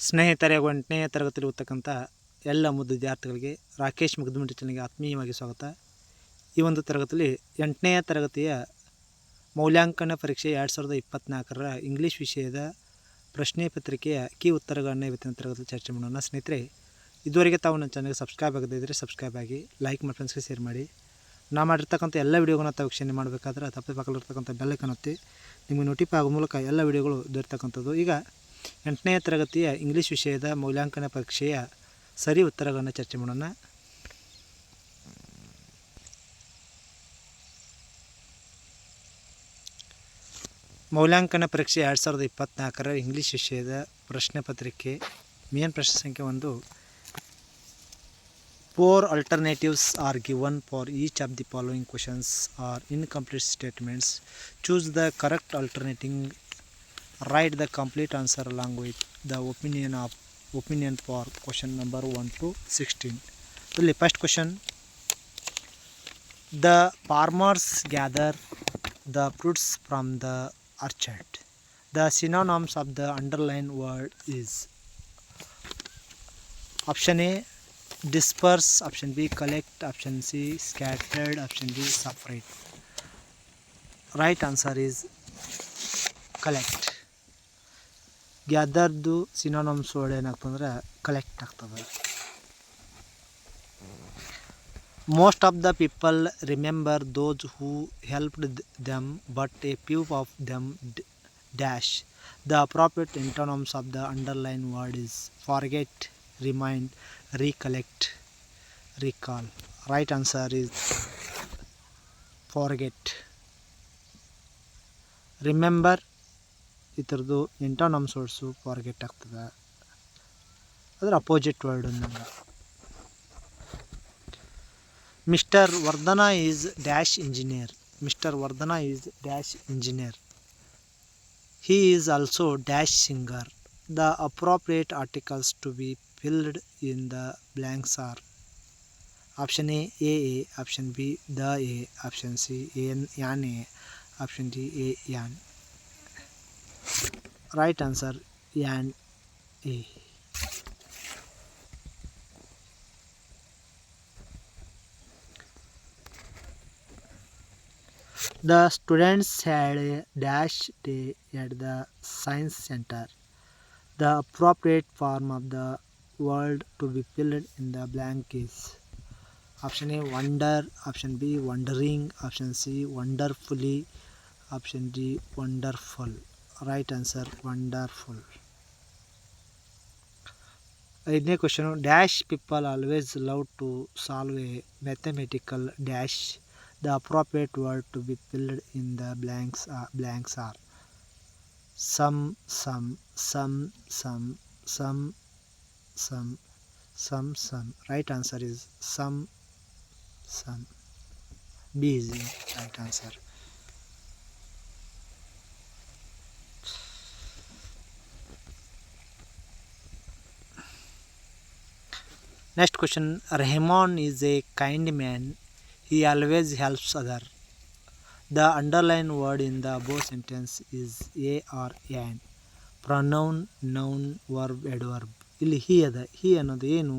ಸ್ನೇಹಿತರೆ, 8ನೇ ತರಗತಿಯಲ್ಲಿ ಓದ್ತಕ್ಕಂಥ ಎಲ್ಲ ಮುದ್ದು ವಿದ್ಯಾರ್ಥಿಗಳಿಗೆ ರಾಕೇಶ್ ಮುಗ್ದುಮುಂಡಿ ಚಾನಲ್ಗೆ ಆತ್ಮೀಯವಾಗಿ ಸ್ವಾಗತ. ಈ ಒಂದು ತರಗತಿಯಲ್ಲಿ 8ನೇ ತರಗತಿಯ ಮೌಲ್ಯಾಂಕನ ಪರೀಕ್ಷೆ 2024ರ ಇಂಗ್ಲೀಷ್ ವಿಷಯದ ಪ್ರಶ್ನೆ ಪತ್ರಿಕೆಯ ಕೀ ಉತ್ತರಗಳನ್ನು ಇವತ್ತಿನ ತರಗತಿಯಲ್ಲಿ ಚರ್ಚೆ ಮಾಡೋಣ. ಸ್ನೇಹಿತರೆ, ಇದುವರೆಗೆ ತಾವು ನನ್ನ ಚಾನಲ್ಗೆ ಸಬ್ಸ್ಕ್ರೈಬ್ ಆಗದೇ ಇದ್ದರೆ ಸಬ್ಸ್ಕ್ರೈಬ್ ಆಗಿ, ಲೈಕ್ ಮಾಡಿ, ಫ್ರೆಂಡ್ಸ್ಗೆ ಶೇರ್ ಮಾಡಿ. ನಾ ಮಾಡಿರ್ತಕ್ಕಂಥ ಎಲ್ಲ ವಿಡಿಯೋಗಳನ್ನ ತಾವು ವೀಕ್ಷಣೆ ಮಾಡಬೇಕಾದ್ರೆ ತಪ್ಪದೆ ಪಕ್ಕದಲ್ಲಿರ್ತಕ್ಕಂಥ ಬೆಲ್ಲೈಕನ್ ಒತ್ತಿ ನಿಮಗೆ ನೋಟಿಫೈ ಆಗೋ ಮೂಲಕ ಎಲ್ಲ ವಿಡಿಯೋಗಳು ದೊರೆತಕ್ಕಂಥದ್ದು. ಈಗ 8ನೇ ತರಗತಿಯ ಇಂಗ್ಲೀಷ್ ವಿಷಯದ ಮೌಲ್ಯಾಂಕನ ಪರೀಕ್ಷೆಯ ಸರಿ ಉತ್ತರಗಳನ್ನು ಚರ್ಚೆ ಮಾಡೋಣ. ಮೌಲ್ಯಾಂಕನ ಪರೀಕ್ಷೆ 2024ರ ಇಂಗ್ಲೀಷ್ ವಿಷಯದ ಪ್ರಶ್ನೆ ಪತ್ರಿಕೆ ಮೇನ್ ಪ್ರಶ್ನೆ ಸಂಖ್ಯೆ 1. 4 alternatives are given for each of the following questions or incomplete statements. Choose the correct alternative. Write the complete answer along with the opinion for question number 1 to 16. ಇಲ್ಲಿ first question. The farmers gather the fruits from the orchard. The synonyms of the underlined word is option A disperse, option B collect, option C scattered, option D separate. Right answer is collect. ಗ್ಯಾದರ್ದು synonyms word ಏನಾಗ್ತದೆ ಅಂದರೆ collect ಆಗ್ತದೆ. Most of the people remember those who helped them but a few of them dash. The appropriate antonyms of the underline word is forget, remind, recollect, recall. Right answer is forget. Remember ಇದರದ್ದು antonyms words forget ಆಗ್ತದೆ, ಅದರ opposite word ಅಂದಂಗೆ. Mister Vardhana is dash engineer. Mister Vardhana is dash engineer. He is also dash singer. The appropriate articles to be filled in the blanks are option A option B the a, option C an a, option D a an. Right answer and A. The students had a dash day at the science center. The appropriate form of the word to be filled in the blank is option A wonder, option B wondering, option C wonderfully, option D wonderful. Right answer wonderful. 5ನೇ question. Dash people always love to solve a mathematical dash. The appropriate word to be filled in the blanks are sum, right answer is sum. B is right answer. Next question. Rahman is a kind man. He always helps other. The underlined word in the above sentence is a or an. Pronoun, noun, verb, adverb. ಇಲ್ಲಿ ಹಿ ಅದ. ಹಿ ಅನ್ನೋದು ಏನು?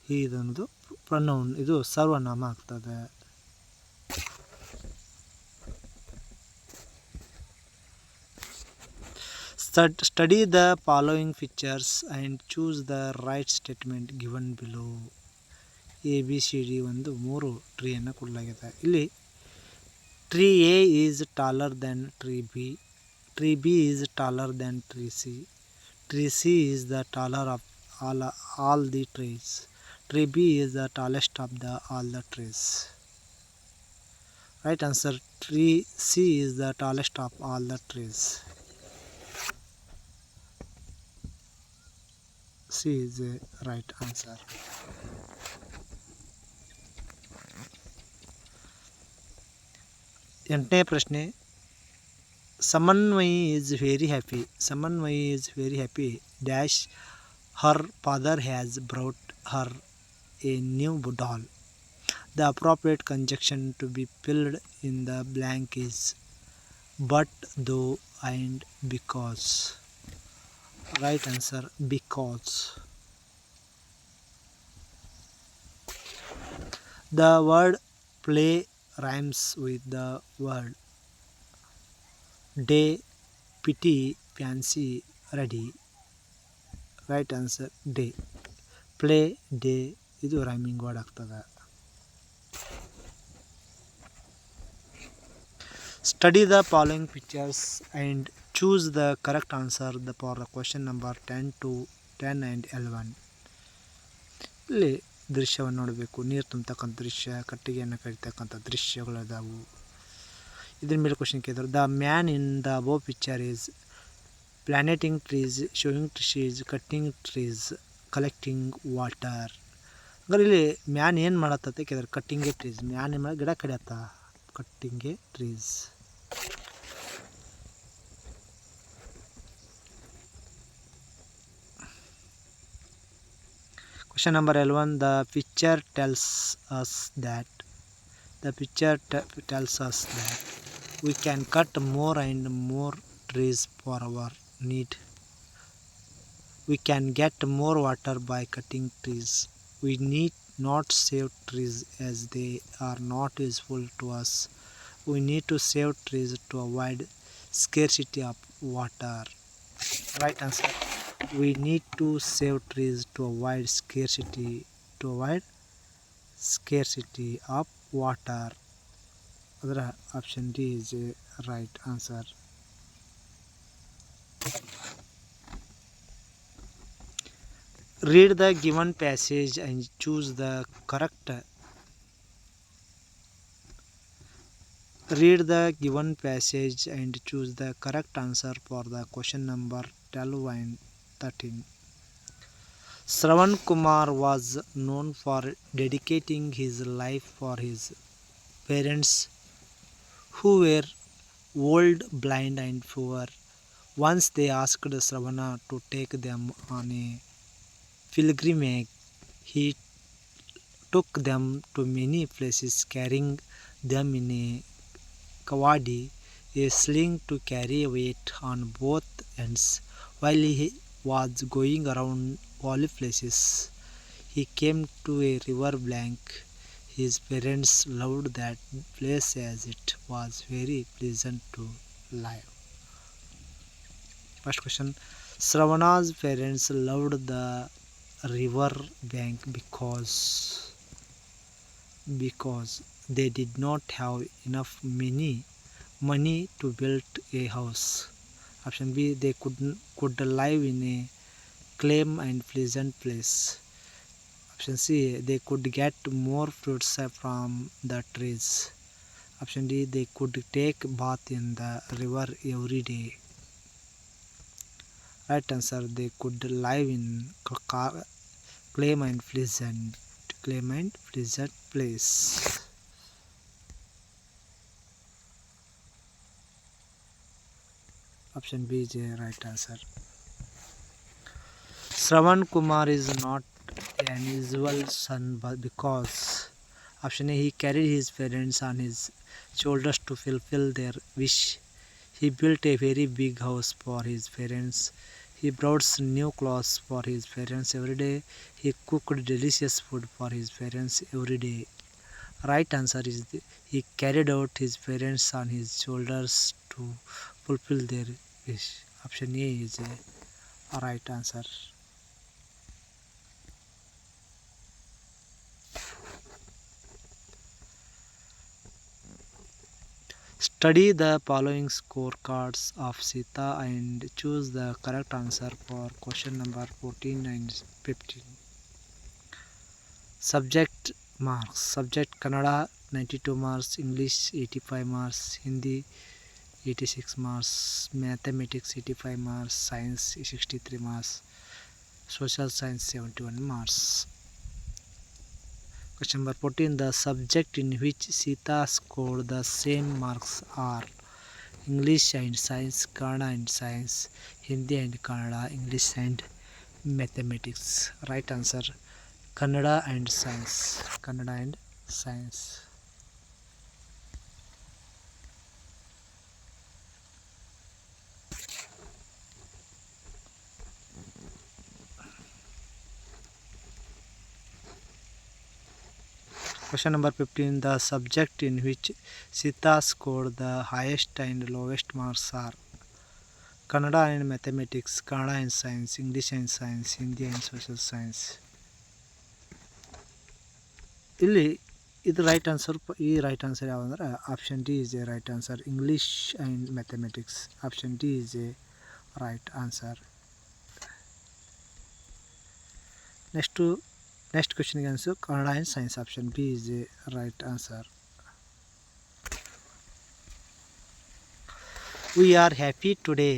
ಹಿ ಅನ್ನೋದು pronoun, ಇದು ಸರ್ವನಾಮ ಆಗ್ತದೆ. Study the following features and choose the right statement given below. A B C D ಒಂದು 3 ಟ್ರೀಯನ್ನು ಕೊಡಲಾಗಿದೆ. ಇಲ್ಲಿ tree A is taller than tree B. Tree B is taller than tree C. Tree C is the taller of all the trees. Tree B is the tallest of the all the trees. Right answer tree C is the tallest of all the trees. C is the right answer. ಎಂಟನೇ ಪ್ರಶ್ನೆ. Samanvayi is very happy. Samanvayi is very happy dash her father has brought her a new doll. The appropriate conjunction to be filled in the blank is but, though, and, because. Right answer, because. The word play rhymes with the word day, pity, fancy, ready. Right answer, day. Play, day ಇದು rhyming word ಆಗ್ತದೆ. Study the following pictures and choose the correct answer for the question number 10 to 10 and 11. ಇಲ್ಲಿ ದೃಶ್ಯವನ್ನು ನೋಡಬೇಕು. ನೀರು ತುಂಬತಕ್ಕಂಥ ದೃಶ್ಯ, ಕಟ್ಟಿಗೆಯನ್ನು ಕಡಿತಕ್ಕಂಥ ದೃಶ್ಯಗಳದಾವು. ಇದ್ರ ಮೇಲೆ ಕ್ವಶನ್ ಕೇಳಿದ್ರು. The man in the above picture is planting trees, showing trees, cutting trees, collecting water. ಹಂಗಾರೆ ಇಲ್ಲಿ ಮ್ಯಾನ್ ಏನು ಮಾಡತ್ತತೆ ಕೇಳಿದ್ರೆ ಕಟ್ಟಿಂಗ್ ಎ ಟ್ರೀಸ್. ಮ್ಯಾನ್ ಏನು ಗಿಡ ಕಡಿಯತ್ತ, cutting a trees. Question number 11. The picture tells us that we can cut more and more trees for our need. We can get more water by cutting trees. We need not save trees as they are not useful to us. We need to save trees to avoid scarcity of water. Right answer. We need to save trees to avoid scarcity of water. ಅದರ option D is a right answer. Read the given passage and choose the correct. Read the given passage and choose the correct answer for the question number 12 and 13. Shravan Kumar was known for dedicating his life for his parents who were old, blind and poor. Once they asked Shravana to take them on a pilgrimage. He took them to many places, carrying them in a kavadi, a sling to carry weight on both ends. While he was going around holy places, he came to a river bank. His parents loved that place as it was very pleasant to live. First question. Shravana's parents loved the river bank because they did not have enough money to build a house. Option B, they could live in a calm and pleasant place. Option C, they could get more fruits from the trees. Option D, they could take bath in the river every day. Right answer, they could live in calm and pleasant place. Option B is the right answer. Shravan Kumar is not an usual son because option A, he carried his parents on his shoulders to fulfill their wish. He built a very big house for his parents. He brought new clothes for his parents every day. He cooked delicious food for his parents every day. Right answer is he carried out his parents on his shoulders to fulfill their wish. Option A is a right answer. Study the following scorecards of Sita and choose the correct answer for question number 14 and 15. Subject marks. Subject Kannada 92 marks, English 85 marks, Hindi 86 marks, Mathematics 85 marks, Science 63 marks, Social Science 71 marks. Question number 14. The subject in which Sita scored the same marks are English and Science, Kannada and Science, Hindi and Kannada, English and Mathematics. Right answer, Kannada and Science. Kannada and Science. Question number 15. The subject in which Sita scored the highest and lowest marks are Kannada and mathematics, Kannada and science, English and science, Hindi and social science. ಇಲ್ಲಿ ಇದು right answer. ಈ right answer ಯಾವುದಂದ್ರೆ option D is a right answer. English and mathematics, option D is a right answer. Next ಕ್ವೆಶನ್ಗೆ answer Kannada and science, option B is a right answer. We are happy today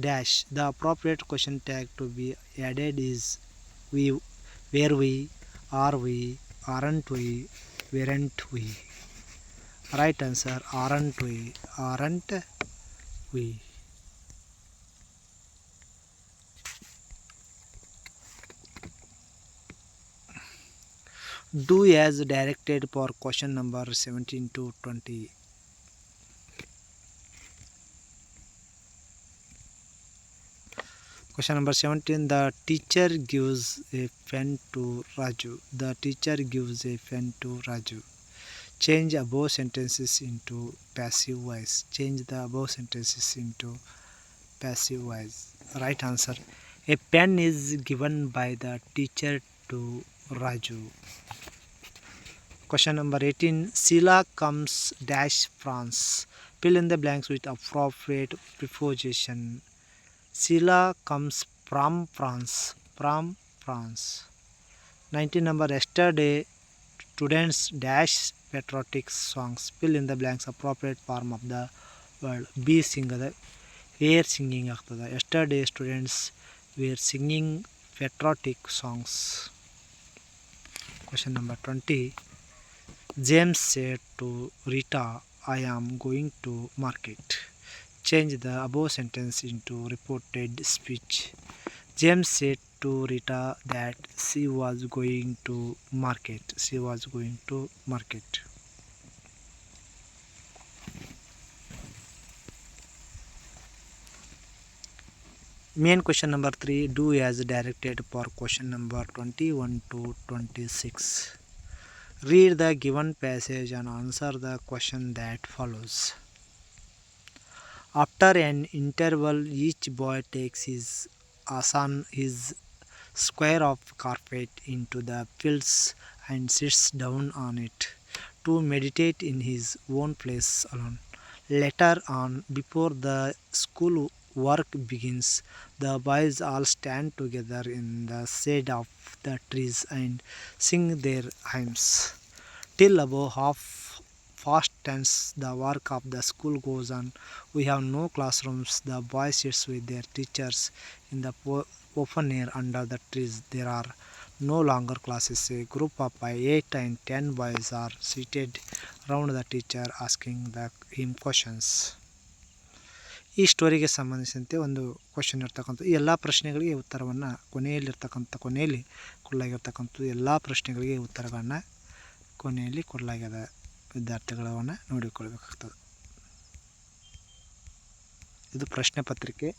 dash. The appropriate question tag to be added is we, were we, are we, aren't we, weren't we. Right answer aren't we, aren't we. Do as directed for question number 17 to 20. Question number 17. The teacher gives a pen to Raju. The teacher gives a pen to Raju. Change above sentences into passive voice. Change the above sentences into passive voice. Right answer. A pen is given by the teacher to Raju. Question number 18. Sheila comes dash France. Fill in the blanks with appropriate preposition. Sheila comes from France. From France. 19 number. Yesterday students dash patriotic songs. Fill in the blanks appropriate form of the word. Be singada. Were singing ಆಗ್ತದೆ. Yesterday students were singing patriotic songs. Question number 20. James said to Rita, I am going to market. Change the above sentence into reported speech. James said to Rita that she was going to market. She was going to market. Main question number 3. Do as directed for question number 21 to 26. Read the given passage and answer the question that follows. After an interval, each boy takes his asan, his square of carpet, into the fields and sits down on it to meditate in his own place alone. Later on, before the school work begins, the boys all stand together in the shade of the trees and sing their hymns. Till about half past 10 the work of the school goes on. We have no classrooms. The boys sit with their teachers in the open air under the trees. There are no longer classes. A group of 8 and 10 boys are seated around the teacher asking him questions. ಈ ಸ್ಟೋರಿಗೆ ಸಂಬಂಧಿಸಿದಂತೆ ಒಂದು question ಇರ್ತಕ್ಕಂಥ ಈ ಎಲ್ಲ ಪ್ರಶ್ನೆಗಳಿಗೆ ಉತ್ತರವನ್ನು ಕೊನೆಯಲ್ಲಿ ಕೊಡಲಾಗಿರ್ತಕ್ಕಂಥ ಎಲ್ಲ ಪ್ರಶ್ನೆಗಳಿಗೆ ಉತ್ತರಗಳನ್ನು ಕೊನೆಯಲ್ಲಿ ಕೊಡಲಾಗ್ಯದ. ವಿದ್ಯಾರ್ಥಿಗಳನ್ನು ನೋಡಿಕೊಳ್ಬೇಕಾಗ್ತದೆ. ಇದು ಪ್ರಶ್ನೆ ಪತ್ರಿಕೆ.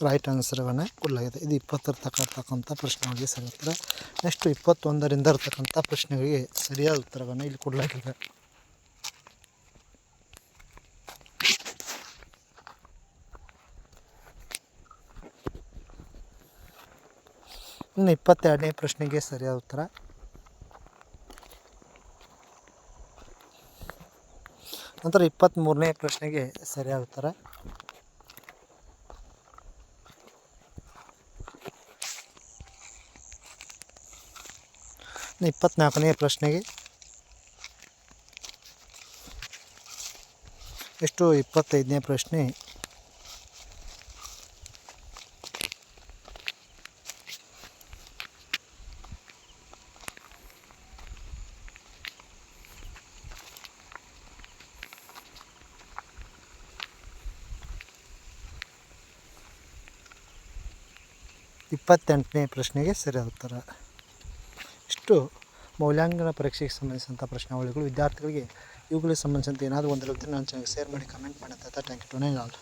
ರೈಟ್ ಆನ್ಸರ್ಗಳನ್ನು ಕೊಡಲಾಗಿದೆ. ಇದು 20 ತಕ್ಕಂಥ ಪ್ರಶ್ನೆಗಳಿಗೆ ಸರಿ ಉತ್ತರ. ನೆಕ್ಸ್ಟ್ 21ರಿಂದ ಇರ್ತಕ್ಕಂಥ ಪ್ರಶ್ನೆಗಳಿಗೆ ಸರಿಯಾದ ಉತ್ತರವನ್ನು ಇಲ್ಲಿ ಕೊಡಲಾಗಿದೆ. ಇನ್ನು 22ನೇ ಪ್ರಶ್ನೆಗೆ ಸರಿಯಾದ ಉತ್ತರ. ನಂತರ 23ನೇ ಪ್ರಶ್ನೆಗೆ ಸರಿಯಾದ ಉತ್ತರ. ಇನ್ನು 24ನೇ ಪ್ರಶ್ನೆಗೆ ಎಷ್ಟು 25ನೇ ಪ್ರಶ್ನೆ. ಇಪ್ಪತ್ತೆಂಟನೇ ಪ್ರಶ್ನೆಗೆ ಸರಿಯಾದ ಉತ್ತರ. ಇಷ್ಟು ಮೌಲ್ಯಾಂಕನ ಪರೀಕ್ಷೆಗೆ ಸಂಬಂಧಿಸಿದಂಥ ಪ್ರಶ್ನಾವಳಿಗಳು. ವಿದ್ಯಾರ್ಥಿಗಳಿಗೆ ಇವುಗಳಿಗೆ ಸಂಬಂಧಿಸಿದಂತೆ ಏನಾದರೂ ಒಂದಿರುತ್ತೆ ನಾನು ಚಾನಲ್ಗೆ ಶೇರ್ ಮಾಡಿ ಕಮೆಂಟ್ ಮಾಡಿ ಅಂತ ಥ್ಯಾಂಕ್ ಯು ಟು ಆಲ್.